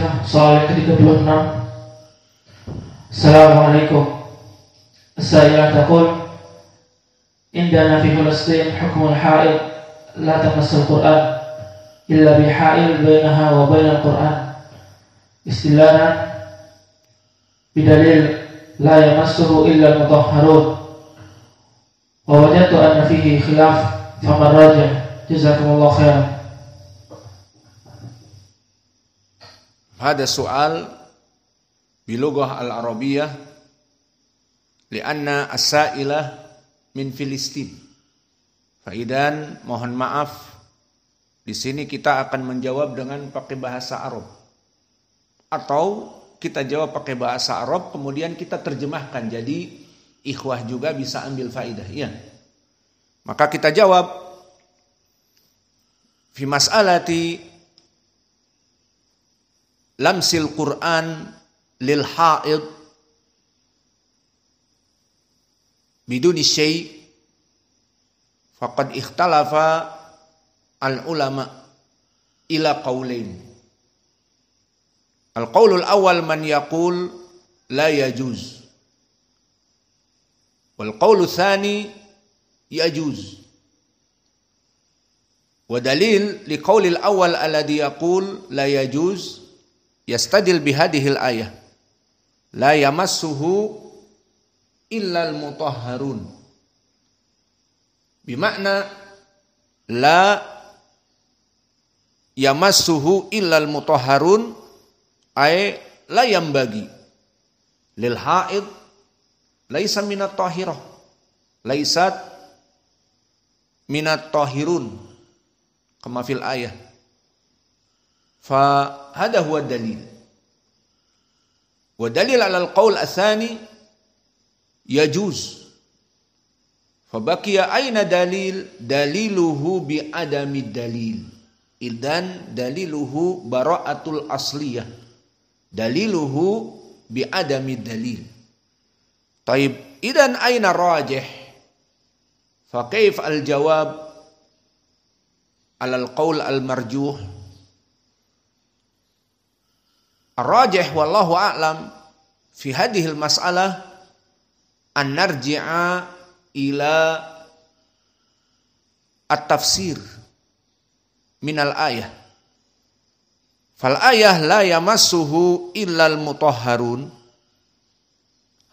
Bismillah. Soal yang ke-36. Assalamualaikum. As-sa'ilah taqul indana fi Palestin hukmul ha'id la tamassul Qur'an illa biha'il bainaha wa bainal Qur'an istilahan bidalil la yamassuhu illa al-mutahharun wa wajadtu anna fihi khilaf faman rajih. Jazakumullah khairan. Hada soal bilughah al-Arabiyyah lianna as-sa'ilah min Filistin. Faidan, mohon maaf, di sini kita akan menjawab dengan pakai bahasa Arab. Atau kita jawab pakai bahasa Arab kemudian kita terjemahkan jadi ikhwah juga bisa ambil faidah, ya. Maka kita jawab fi mas'alati lamsil Qur'an lil ha'id biduni syai' faqad ikhtalafa al ulama ila qaulain. Al qaulul awal man yaqul la yajuz wal qaulu tsani yajuz. Wa dalil li qaulil awal alladhi yaqul la yajuz yastadil bihadihil ayah la yamassuhu illal mutahharun, bimakna la yamassuhu illal mutahharun ay la yambagi lil haid laisa minat tahirah laisat minat tahirun kama fil ayah. فهذا هو الدليل. ودليل على القول الثاني يجوز. فبقي أين دليله بعدم الدليل. إذن دليله براءة الأصلية. دليله بعدم الدليل. طيب إذن أين الراجح؟ فكيف الجواب على القول المرجوح؟ Ar-rajih wallahu a'lam fi hadhil mas'alah an narji'a ila at-tafsir minal ayah. Fal ayah la yamassuhu illal mutahharun.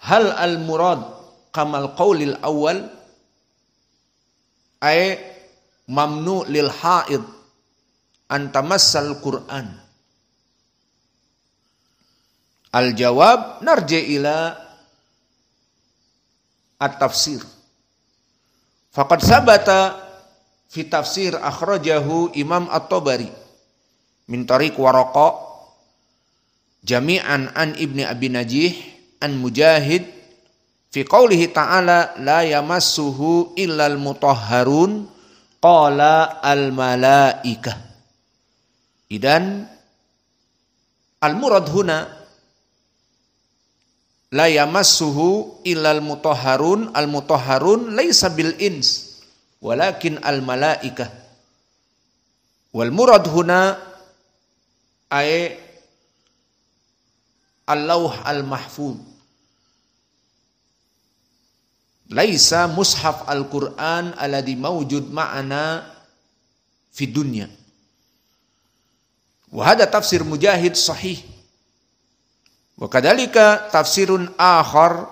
Hal al-murad kamal qawlil awal ay mamnu lil haid an tamassal Qur'an. Al-jawab narji ila at-tafsir. Faqad sabata fi tafsir akhrajahu Imam At-Tabari min tariq Waraqa jami'an an Ibni Abi Najih an Mujahid fi qawlihi ta'ala la yamassuhu illal mutahharun qala al-malaikah. Idan al-murad huna la yamassuhu illal mutahharun. Al mutahharun laisa bil ins walakin al malaikah. Wal murad huna ay al lauh al mahfuz. Laisa mushaf al Qur'an alladhi mawjud ma'ana fi dunya. Wa hada tafsir Mujahid sahih. Wa kadzalika tafsirun akhar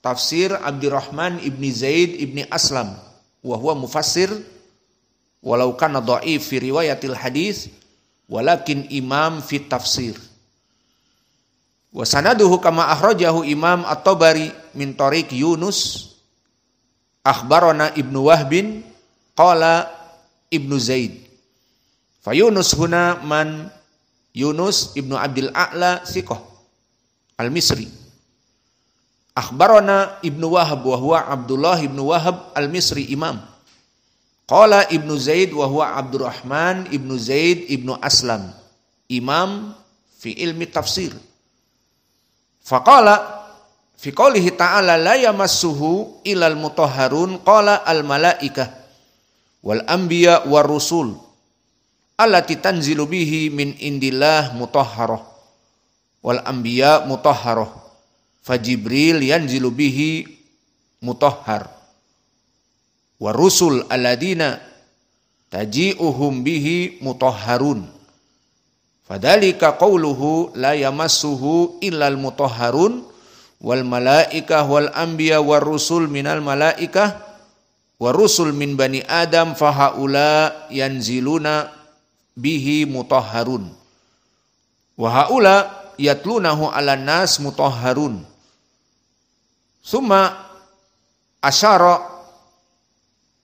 tafsir Abdurrahman ibni Zaid ibni Aslam wa huwa mufassir walau kana dhaif fi riwayatil hadis walakin imam fi tafsir. Wa sanaduhu kama akhrajahu Imam At-Tabari min tariq Yunus akhbarana Ibnu Wahbin qala Ibnu Zaid. Fa Yunus huna man Yunus ibnu Abdul A'la thiqah al-Misri. Akhbarana Ibnu Wahab wa huwa Abdullah ibnu Wahab al-Misri imam. Qala Ibnu Zaid wa huwa Abdurrahman ibnu Zaid ibnu Aslam imam fi ilmi tafsir. Faqala fi qoulihi ta'ala la yamassuhu ilal mutahharun qala al malaikah wal anbiya war rusul allati tanzilu bihi min indillah mutahharah wal anbiya mutahharah fa Jibril yanzilu bihi mutahhar wa rusul alladina taji'uhum bihi mutahharun fadhalika qawluhu la yamassuhu illal mutahharun wal malaikah wal anbiya war rusul minal malaikah war rusul min bani adam fahaula yanziluna bihi mutahharun wa haula yatlunahu ala nas mutahharun summa asyara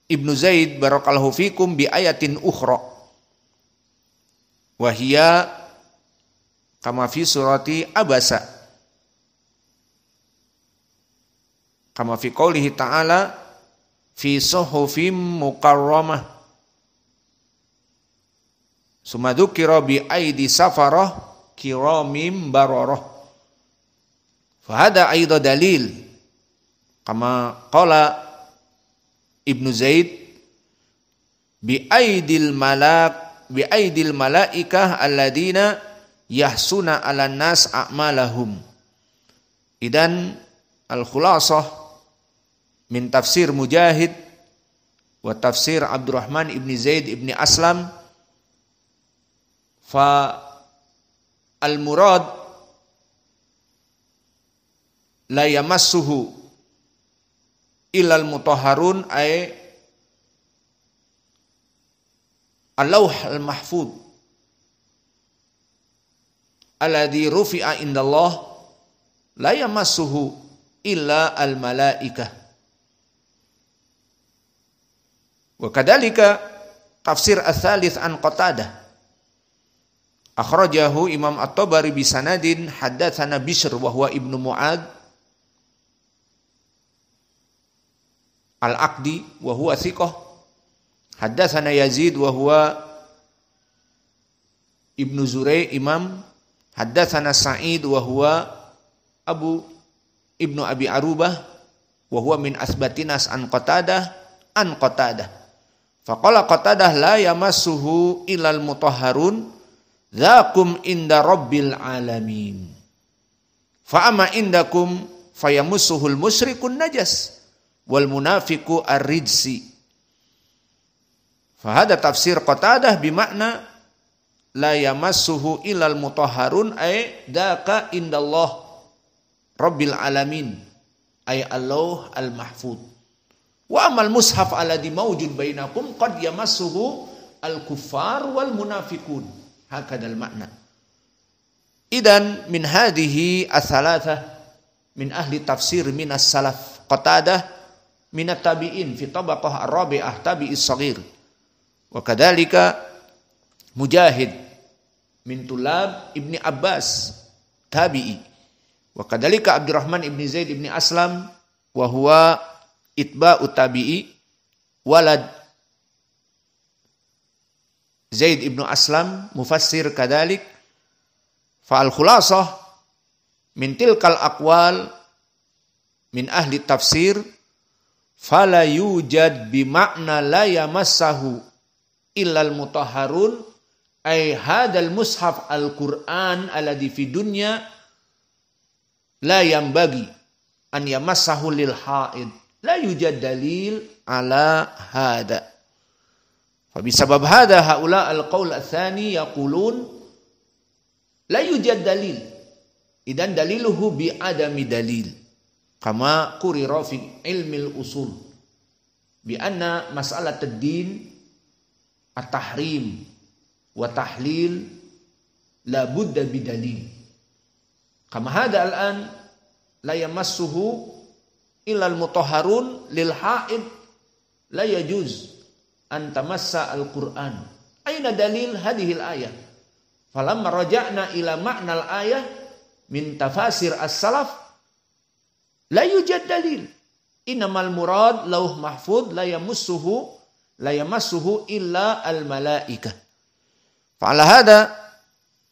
Ibnu Zaid barakallahu fikum bi ayatin ukhra wa hiya kama fi surati Abasa kama fi qoulihi ta'ala fi suhufim mukarramah summa dzukira bi aidi safarah kiramim bararah fa hada aidan dalil kama qala Ibnu Zaid bi aidil malaikah alladina yahsuna 'alan nas a'malahum. Idan al-khulasah min tafsir Mujahid wa tafsir Abdurrahman ibni Zaid ibni Aslam fa al-murad la yamassuhu illal mutahharun ay al-lawh al-mahfuz alladhi rufi'a indallah la yamassuhu illa al-malaikah. Wa kadzalika tafsir ats-tsalits an Qatadah akhrajahu Imam At-Tabari bi sanadin haddatsana Bishr wa huwa ibnu Mu'ad Al-Aqdi wa huwa thiqah haddatsana Yazid wa huwa Ibnu Zurai imam haddatsana Sa'id wa huwa Abu Ibnu Abi Arubah wa huwa min asbatinas an Qatadah faqala Qatadah la yamassuhu illal mutahharun dzakum inda rabbil alamin fa amma indakum fayamussuhul musyrikun najas wal munafiqu ar-rijsi fa hada tafsir Qatadah bimakna la yamassuhu illal mutahharun ay daka indallah rabbil alamin ay Allah al-mahfuz wa amal mushaf alladhi mawjud bainakum qad yamassuhu al-kuffar wal munafiqun hakadal makna. Idan min hadhihi ats-tsalatsah min ahli tafsir minas salaf Qatadah minat tabi'in fi tabaqah ar-rabi'ah tabi'is saghir wa kadzalika Mujahid min tulab Ibni Abbas tabi'i wa kadzalika Abdurrahman ibni Zaid ibni Aslam wa huwa itba'u tabi'i walad Zaid ibnu Aslam mufassir kadzalik fa al-khulasah min tilkal aqwal min ahli tafsir fala yujad bimakna la yamassahu illal mutahharun ay hadal mushaf al-Qur'an alladhi fi dunya la yanbaghi an yamassahu lil haid la yujad dalil ala hada fa bisabab hada haula al-qaul ats-tsani yaqulun la yujad dalil idan daliluhu bi adami dalil kama qurira fi ilmil usul bi anna mas'alat ad-din at-tahrim wa tahlil la budda bi dalil kama hada al-an la yamassuhu illa al-mutahharun lil haid la yajuz an tamassa al-Qur'an aina dalil hadhihi al-ayah falamma raja'na ila ma'na al-ayah min tafasir as-salaf la yujad dalil. Innamal murad lauh mahfuz la yamassuhu illa al malaikah. Fa ala hada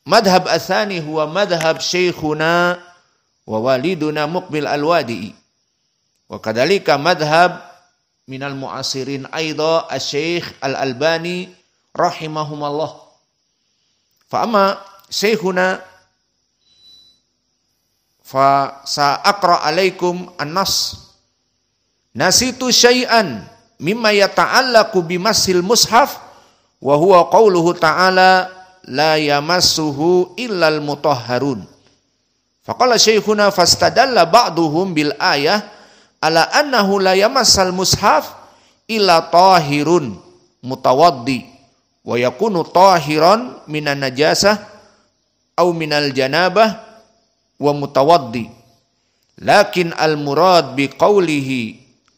madhhab atsani huwa madhhab syekhuna wa waliduna Muqbil al-Wadi'i. Wa kadzalika madhhab minal mu'asirin aidha asy-Syekh Al-Albani rahimahumallah. Fa amma syekhuna fa sa'aqra alaikum an-nas. Nasitu syai'an mimma yata'allaqu bimassil mushaf wa huwa qauluhu ta'ala la yamassuhu illal mutahharun. Faqala syekhuna fastadalla ba'duhum bil ayah ala annahu la yamassal mushaf illa tahirun mutawaddi wa yakunu tahiran minan najasah au minal janabah wa mutawaddi. Lakin al-murad bi qawlihi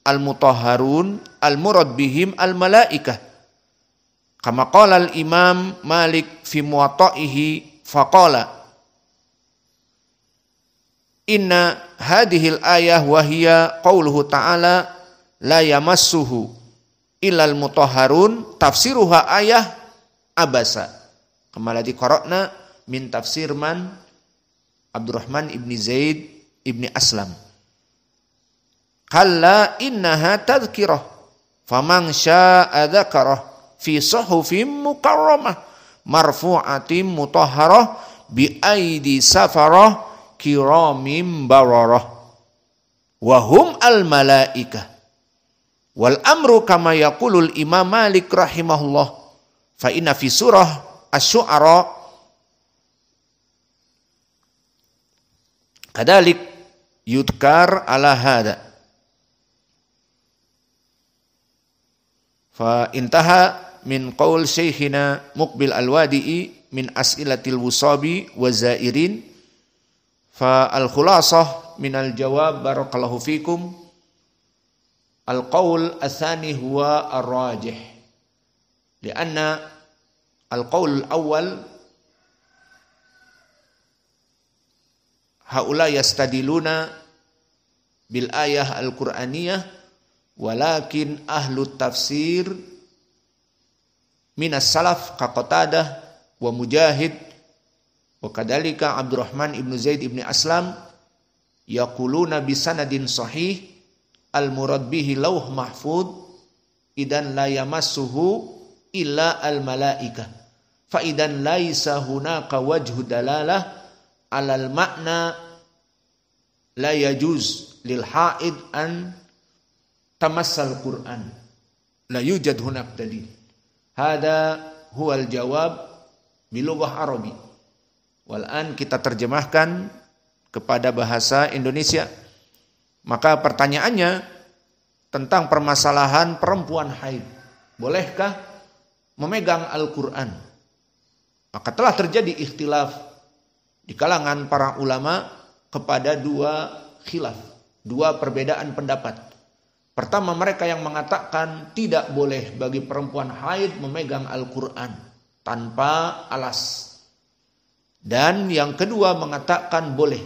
al-mutahharun al-murad bihim al-malaikah. Kama qala al-imam Malik fi muwatta'ihi faqala inna hadhil ayah wa hiya qawluhu ta'ala la yamassuhu illal mutahharun tafsiruha ayah abasa. Kama ladzi qara'na min tafsir man Abdurrahman ibni Zaid ibni Aslam. Kalla innaha tadhkirah faman syaa dzakarah fi suhufim mukarramah marfu'atin mutahharah bi aidi safarah kiramim bararah wa hum al malaikah. Wal amru kama yaqulul Imam Malik rahimahullah fa inna fi surah asy-syu'ara kadalik yudkar ala hada. Fa intaha min qaul syekhina Muqbil al-Wadi'i min as'ilatil wusabi wa zairin. Fa al-khulasah min al-jawab barakallahu fikum. Al-qaul atsani huwa ar-rajih. Lianna al-qaul al-awwal haula yastadiluna bil ayah al-Qur'aniyah walakin ahlu tafsir minas salaf ka Qatadah wa Mujahid wa kadalika Abdurrahman ibnu Zaid ibni Aslam yaquluna bisanadin sahih al-murad bihi lauh mahfud idan la yamassuhu illa al-malaikah fa idan laisa hunaka wajhu dalalah alal makna la yajuz lil haid an tamassal Qur'an la yujad hunak dalil. Hada huwa al jawab bilughah Arabi. Wal an kita terjemahkan kepada bahasa Indonesia. Maka pertanyaannya tentang permasalahan perempuan haid. Bolehkah memegang Al-Qur'an? Maka telah terjadi ikhtilaf di kalangan para ulama kepada dua khilaf, dua perbedaan pendapat. Pertama, mereka yang mengatakan tidak boleh bagi perempuan haid memegang Al-Quran tanpa alas. Dan yang kedua mengatakan boleh.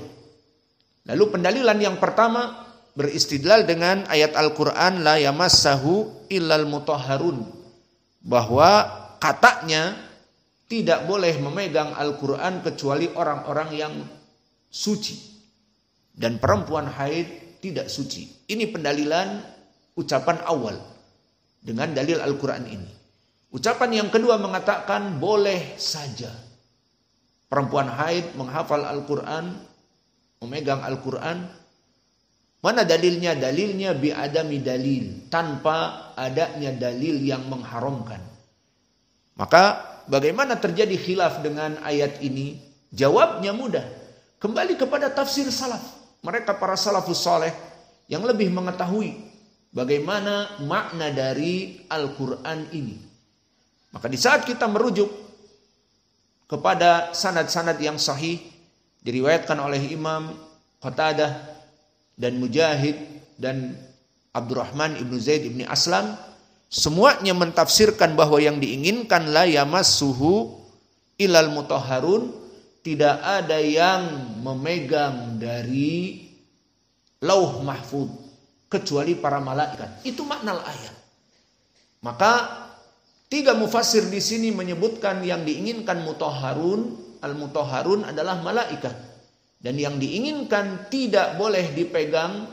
Lalu pendalilan yang pertama beristidlal dengan ayat Al-Quran la yamassahu illal mutahharun, bahwa katanya tidak boleh memegang Al-Quran kecuali orang-orang yang suci. Dan perempuan haid tidak suci. Ini pendalilan ucapan awal dengan dalil Al-Quran ini. Ucapan yang kedua mengatakan boleh saja perempuan haid menghafal Al-Quran, memegang Al-Quran. Mana dalilnya? Dalilnya bi'adami dalil, tanpa adanya dalil yang mengharamkan. Maka bagaimana terjadi khilaf dengan ayat ini? Jawabnya mudah. Kembali kepada tafsir salaf. Mereka para salafus saleh yang lebih mengetahui bagaimana makna dari Al-Quran ini. Maka di saat kita merujuk kepada sanad-sanad yang sahih diriwayatkan oleh Imam Qatadah dan Mujahid dan Abdurrahman ibnu Zaid ibni Aslam, semuanya mentafsirkan bahwa yang diinginkan la yamassuhu ilal mutahharun, tidak ada yang memegang dari lauh mahfud kecuali para malaikat. Itu makna ayat. Maka tiga mufassir di sini menyebutkan yang diinginkan mutahharun, al-mutahharun adalah malaikat, dan yang diinginkan tidak boleh dipegang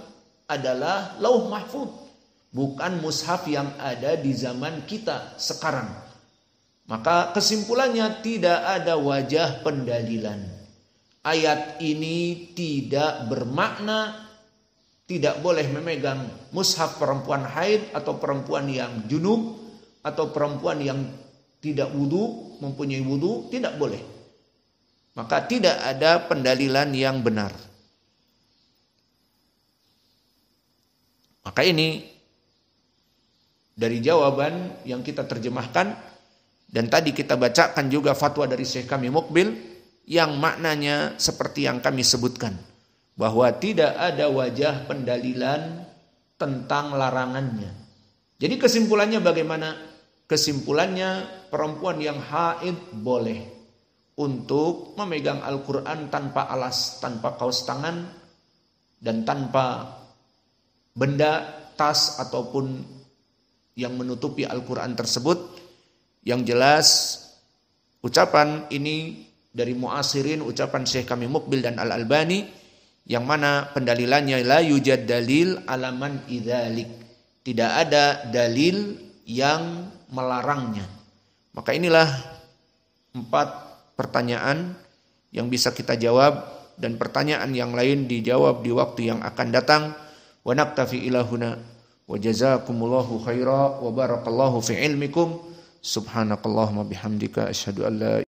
adalah lauh mahfud. Bukan mushaf yang ada di zaman kita sekarang. Maka kesimpulannya tidak ada wajah pendalilan. Ayat ini tidak bermakna tidak boleh memegang mushaf perempuan haid atau perempuan yang junub atau perempuan yang tidak wudu, mempunyai wudu, tidak boleh. Maka tidak ada pendalilan yang benar. Maka ini dari jawaban yang kita terjemahkan dan tadi kita bacakan juga fatwa dari Syekh kami Mukbil yang maknanya seperti yang kami sebutkan, bahwa tidak ada wajah pendalilan tentang larangannya. Jadi kesimpulannya bagaimana? Kesimpulannya perempuan yang haid boleh untuk memegang Al-Quran tanpa alas, tanpa kaos tangan, dan tanpa benda, tas ataupun yang menutupi Al-Quran tersebut. Yang jelas ucapan ini dari muasirin, ucapan Syekh kami Mukbil dan Al-Albani, yang mana pendalilannya la yujad dalil alaman idzalik, tidak ada dalil yang melarangnya. Maka inilah 4 pertanyaan yang bisa kita jawab, dan pertanyaan yang lain dijawab di waktu yang akan datang. Wa naktafi ilahuna wa jazakumullahu khaira wa barakallahu fi ilmikum. Subhanakallahumma bihamdika asyhadu an la